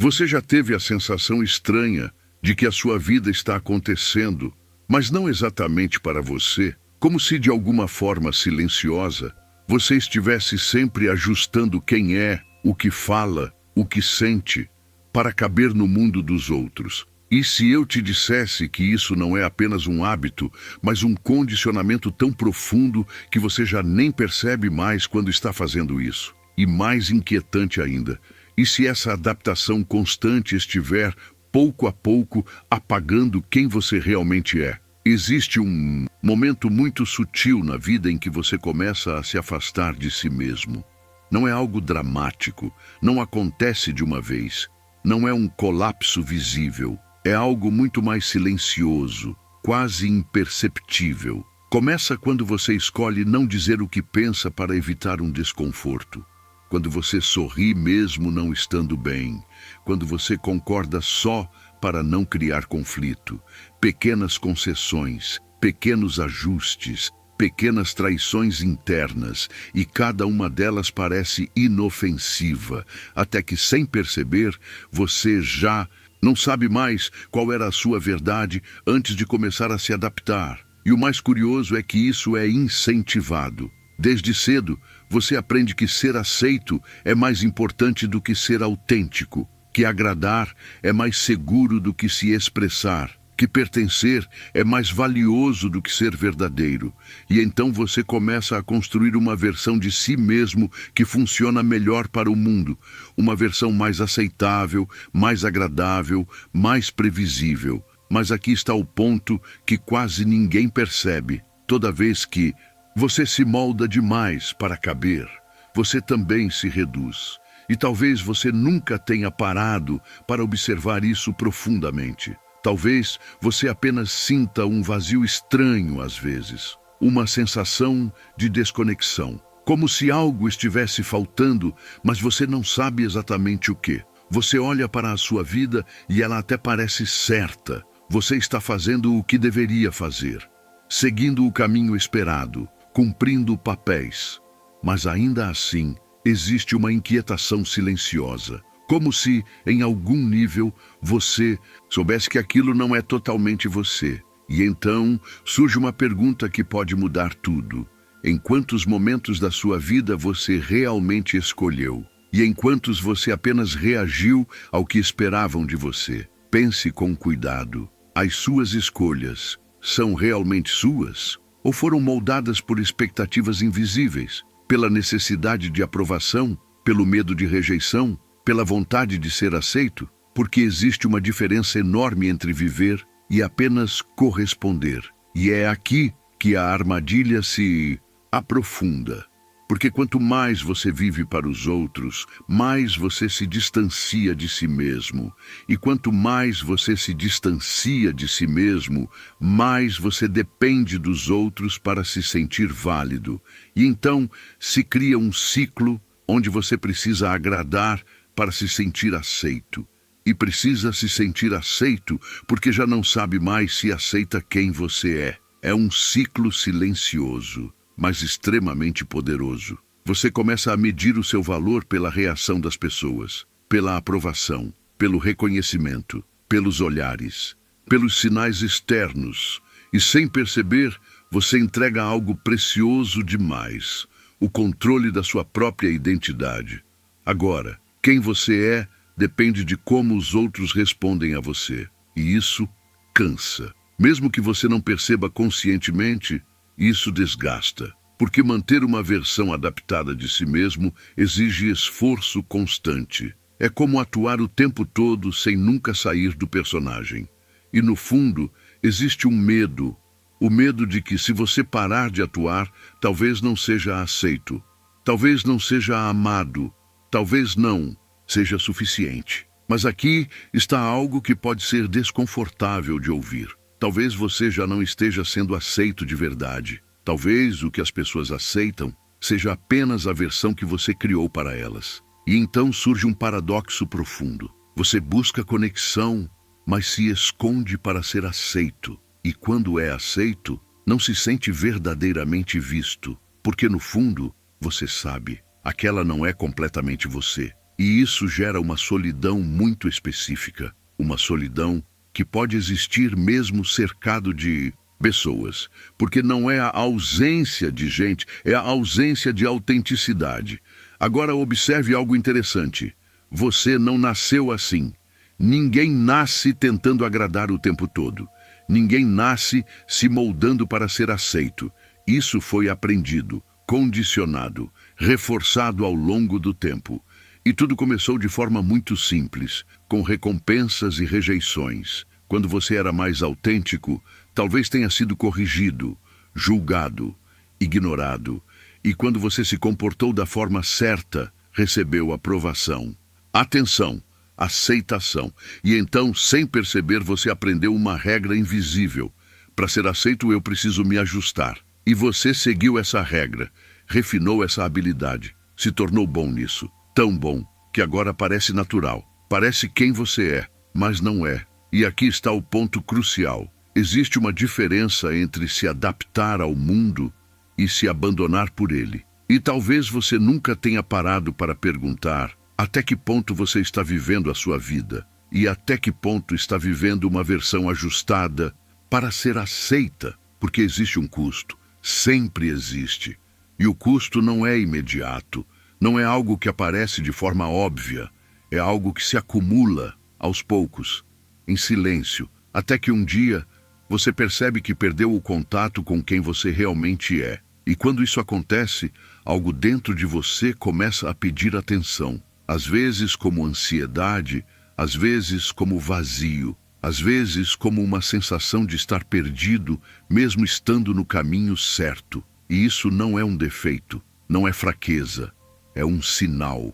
Você já teve a sensação estranha de que a sua vida está acontecendo, mas não exatamente para você, como se de alguma forma silenciosa, você estivesse sempre ajustando quem é, o que fala, o que sente, para caber no mundo dos outros. E se eu te dissesse que isso não é apenas um hábito, mas um condicionamento tão profundo que você já nem percebe mais quando está fazendo isso? E mais inquietante ainda, e se essa adaptação constante estiver, pouco a pouco, apagando quem você realmente é? Existe um momento muito sutil na vida em que você começa a se afastar de si mesmo. Não é algo dramático, não acontece de uma vez, não é um colapso visível. É algo muito mais silencioso, quase imperceptível. Começa quando você escolhe não dizer o que pensa para evitar um desconforto. Quando você sorri mesmo não estando bem. Quando você concorda só para não criar conflito. Pequenas concessões, pequenos ajustes, pequenas traições internas, e cada uma delas parece inofensiva, até que, sem perceber, você já não sabe mais qual era a sua verdade antes de começar a se adaptar. E o mais curioso é que isso é incentivado. Desde cedo, você aprende que ser aceito é mais importante do que ser autêntico, que agradar é mais seguro do que se expressar, que pertencer é mais valioso do que ser verdadeiro. E então você começa a construir uma versão de si mesmo que funciona melhor para o mundo, uma versão mais aceitável, mais agradável, mais previsível. Mas aqui está o ponto que quase ninguém percebe. Toda vez que você se molda demais para caber, você também se reduz. E talvez você nunca tenha parado para observar isso profundamente. Talvez você apenas sinta um vazio estranho às vezes, uma sensação de desconexão, como se algo estivesse faltando, mas você não sabe exatamente o que. Você olha para a sua vida e ela até parece certa. Você está fazendo o que deveria fazer, seguindo o caminho esperado, cumprindo papéis. Mas ainda assim, existe uma inquietação silenciosa. Como se, em algum nível, você soubesse que aquilo não é totalmente você. E então surge uma pergunta que pode mudar tudo. Em quantos momentos da sua vida você realmente escolheu? E em quantos você apenas reagiu ao que esperavam de você? Pense com cuidado. As suas escolhas são realmente suas? Ou foram moldadas por expectativas invisíveis? Pela necessidade de aprovação? Pelo medo de rejeição? Pela vontade de ser aceito? Porque existe uma diferença enorme entre viver e apenas corresponder. E é aqui que a armadilha se aprofunda. Porque quanto mais você vive para os outros, mais você se distancia de si mesmo. E quanto mais você se distancia de si mesmo, mais você depende dos outros para se sentir válido. E então se cria um ciclo onde você precisa agradar para se sentir aceito. E precisa se sentir aceito porque já não sabe mais se aceita quem você é. É um ciclo silencioso, mas extremamente poderoso. Você começa a medir o seu valor pela reação das pessoas, pela aprovação, pelo reconhecimento, pelos olhares, pelos sinais externos. E sem perceber, você entrega algo precioso demais, o controle da sua própria identidade. Agora, quem você é depende de como os outros respondem a você. E isso cansa. Mesmo que você não perceba conscientemente, isso desgasta. Porque manter uma versão adaptada de si mesmo exige esforço constante. É como atuar o tempo todo sem nunca sair do personagem. E no fundo, existe um medo. O medo de que, se você parar de atuar, talvez não seja aceito. Talvez não seja amado. Talvez não seja suficiente. Mas aqui está algo que pode ser desconfortável de ouvir. Talvez você já não esteja sendo aceito de verdade. Talvez o que as pessoas aceitam seja apenas a versão que você criou para elas. E então surge um paradoxo profundo. Você busca conexão, mas se esconde para ser aceito. E quando é aceito, não se sente verdadeiramente visto. Porque no fundo, você sabe, aquela não é completamente você. E isso gera uma solidão muito específica, uma solidão que pode existir mesmo cercado de pessoas, porque não é a ausência de gente, é a ausência de autenticidade. Agora observe algo interessante. Você não nasceu assim. Ninguém nasce tentando agradar o tempo todo. Ninguém nasce se moldando para ser aceito. Isso foi aprendido, condicionado, reforçado ao longo do tempo. E tudo começou de forma muito simples, com recompensas e rejeições. Quando você era mais autêntico, talvez tenha sido corrigido, julgado, ignorado. E quando você se comportou da forma certa, recebeu aprovação, atenção, aceitação. E então, sem perceber, você aprendeu uma regra invisível. Para ser aceito, eu preciso me ajustar. E você seguiu essa regra, refinou essa habilidade, se tornou bom nisso. Tão bom, que agora parece natural. Parece quem você é, mas não é. E aqui está o ponto crucial. Existe uma diferença entre se adaptar ao mundo e se abandonar por ele. E talvez você nunca tenha parado para perguntar até que ponto você está vivendo a sua vida e até que ponto está vivendo uma versão ajustada para ser aceita, porque existe um custo. Sempre existe. E o custo não é imediato. Não é algo que aparece de forma óbvia, é algo que se acumula aos poucos, em silêncio, até que um dia você percebe que perdeu o contato com quem você realmente é. E quando isso acontece, algo dentro de você começa a pedir atenção. Às vezes como ansiedade, às vezes como vazio, às vezes como uma sensação de estar perdido, mesmo estando no caminho certo. E isso não é um defeito, não é fraqueza. É um sinal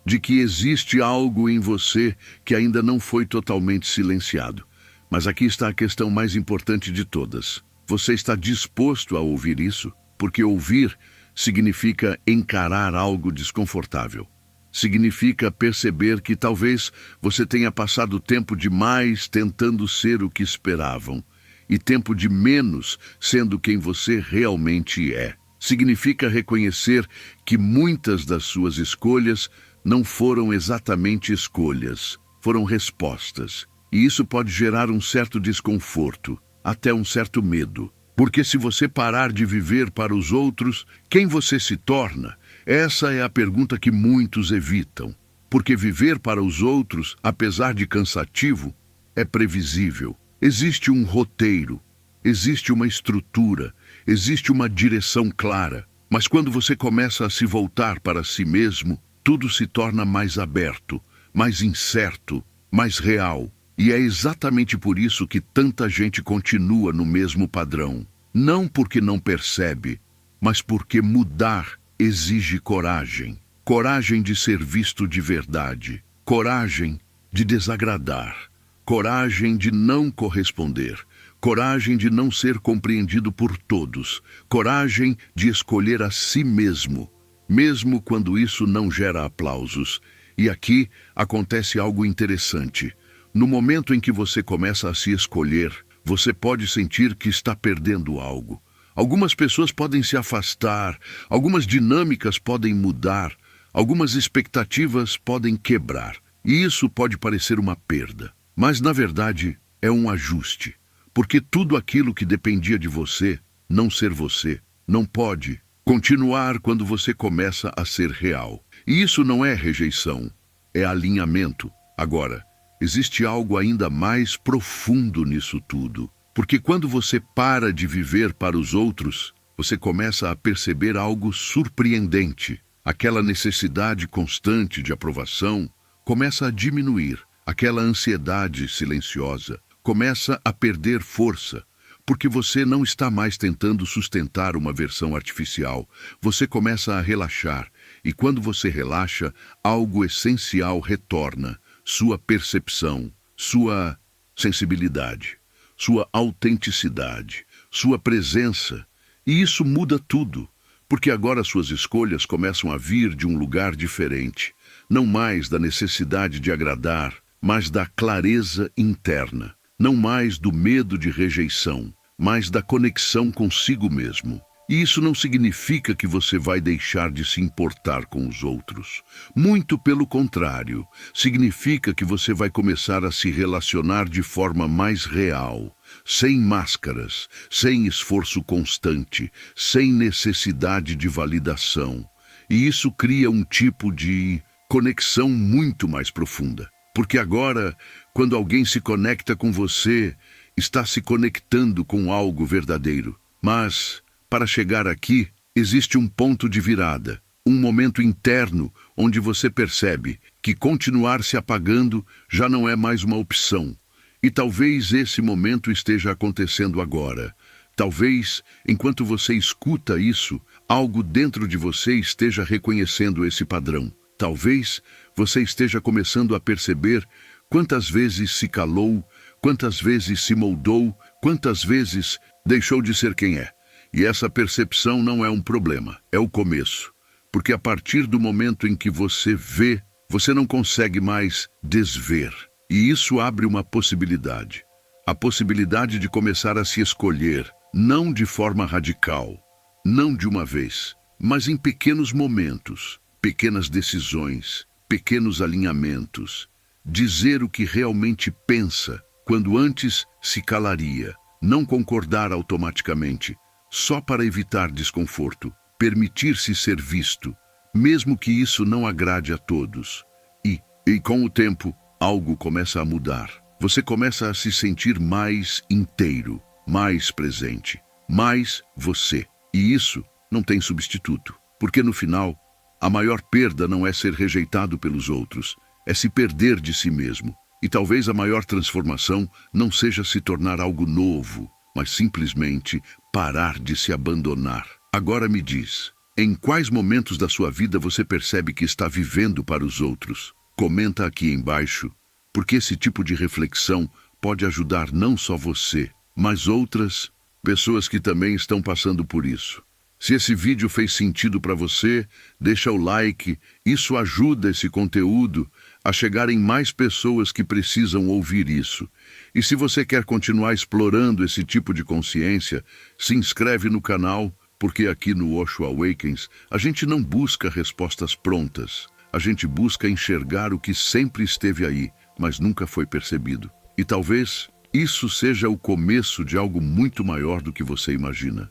de que existe algo em você que ainda não foi totalmente silenciado. Mas aqui está a questão mais importante de todas. Você está disposto a ouvir isso? Porque ouvir significa encarar algo desconfortável. Significa perceber que talvez você tenha passado tempo demais tentando ser o que esperavam e tempo de menos sendo quem você realmente é. Significa reconhecer que muitas das suas escolhas não foram exatamente escolhas, foram respostas. E isso pode gerar um certo desconforto, até um certo medo. Porque se você parar de viver para os outros, quem você se torna? Essa é a pergunta que muitos evitam. Porque viver para os outros, apesar de cansativo, é previsível. Existe um roteiro, existe uma estrutura, existe uma direção clara, mas quando você começa a se voltar para si mesmo, tudo se torna mais aberto, mais incerto, mais real. E é exatamente por isso que tanta gente continua no mesmo padrão. Não porque não percebe, mas porque mudar exige coragem. Coragem de ser visto de verdade. Coragem de desagradar. Coragem de não corresponder. Coragem de não ser compreendido por todos. Coragem de escolher a si mesmo, mesmo quando isso não gera aplausos. E aqui acontece algo interessante. No momento em que você começa a se escolher, você pode sentir que está perdendo algo. Algumas pessoas podem se afastar, algumas dinâmicas podem mudar, algumas expectativas podem quebrar. E isso pode parecer uma perda, mas na verdade é um ajuste. Porque tudo aquilo que dependia de você, não ser você, não pode continuar quando você começa a ser real. E isso não é rejeição, é alinhamento. Agora, existe algo ainda mais profundo nisso tudo. Porque quando você para de viver para os outros, você começa a perceber algo surpreendente. Aquela necessidade constante de aprovação começa a diminuir. Aquela ansiedade silenciosa começa a perder força, porque você não está mais tentando sustentar uma versão artificial. Você começa a relaxar, e quando você relaxa, algo essencial retorna: sua percepção, sua sensibilidade, sua autenticidade, sua presença. E isso muda tudo, porque agora suas escolhas começam a vir de um lugar diferente, não mais da necessidade de agradar, mas da clareza interna. Não mais do medo de rejeição, mas da conexão consigo mesmo. E isso não significa que você vai deixar de se importar com os outros. Muito pelo contrário, significa que você vai começar a se relacionar de forma mais real, sem máscaras, sem esforço constante, sem necessidade de validação. E isso cria um tipo de conexão muito mais profunda. Porque agora, quando alguém se conecta com você, está se conectando com algo verdadeiro. Mas, para chegar aqui, existe um ponto de virada, um momento interno onde você percebe que continuar se apagando já não é mais uma opção. E talvez esse momento esteja acontecendo agora. Talvez, enquanto você escuta isso, algo dentro de você esteja reconhecendo esse padrão. Talvez você esteja começando a perceber quantas vezes se calou, quantas vezes se moldou, quantas vezes deixou de ser quem é. E essa percepção não é um problema, é o começo. Porque a partir do momento em que você vê, você não consegue mais desver. E isso abre uma possibilidade. A possibilidade de começar a se escolher, não de forma radical, não de uma vez, mas em pequenos momentos, pequenas decisões, pequenos alinhamentos. Dizer o que realmente pensa, quando antes se calaria. Não concordar automaticamente, só para evitar desconforto. Permitir-se ser visto, mesmo que isso não agrade a todos. E com o tempo, algo começa a mudar. Você começa a se sentir mais inteiro, mais presente, mais você. E isso não tem substituto, porque no final, a maior perda não é ser rejeitado pelos outros, é se perder de si mesmo. E talvez a maior transformação não seja se tornar algo novo, mas simplesmente parar de se abandonar. Agora me diz, em quais momentos da sua vida você percebe que está vivendo para os outros? Comenta aqui embaixo, porque esse tipo de reflexão pode ajudar não só você, mas outras pessoas que também estão passando por isso. Se esse vídeo fez sentido para você, deixa o like, isso ajuda esse conteúdo a chegar em mais pessoas que precisam ouvir isso. E se você quer continuar explorando esse tipo de consciência, se inscreve no canal, porque aqui no Osho Awakens a gente não busca respostas prontas. A gente busca enxergar o que sempre esteve aí, mas nunca foi percebido. E talvez isso seja o começo de algo muito maior do que você imagina.